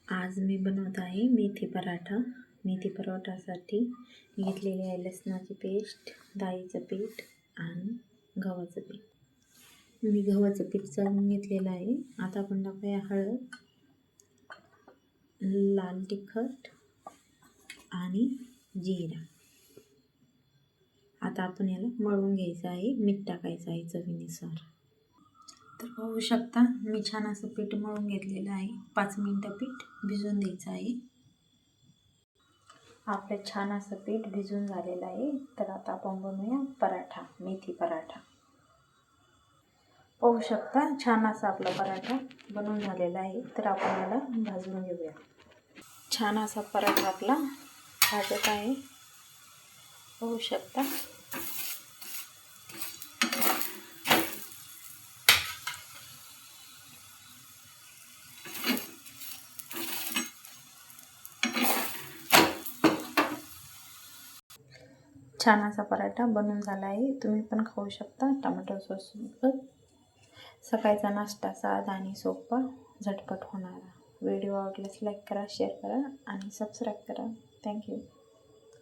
आज मी बनवत आहे मेथी पराठा. मेथी पराठासाठी घेतलेले आहे लसणाची पेस्ट, डाळीचं पीठ आणि गव्हाचं पीठ. मी गव्हाचं पीठ चाळून घेतलेलं आहे. आता आपण टाकूया हळद, लाल तिखट आणि जिरा. आता आपण याला मळून घ्यायचं आहे. मीठ टाकायचं आहे चवीनुसार. तर पाहू शकता मी छान असं पीठ मळून घेतलेलं आहे. 5 मिनिटं पीठ भिजून द्यायचं आहे. आपलं छान असं पीठ भिजून झालेलं आहे. तर आता आपण बनवूया पराठा, मेथी पराठा. पाहू शकता छान असा आपला पराठा बनवून झालेला आहे. तर आपण याला भाजून घेऊया. छान असा पराठा आपला भाजत आहे. पाहू शकता. छान असा पराठा बनून झाला आहे. तुम्ही पण खाऊ शकता टोमॅटो सॉस सोबत. सकाळचा नाश्ता साधा आणि सोपा, झटपट होणारा. व्हिडिओ आवडल्यास लाईक करा, शेअर करा आणि सबस्क्राईब करा. थँक्यू.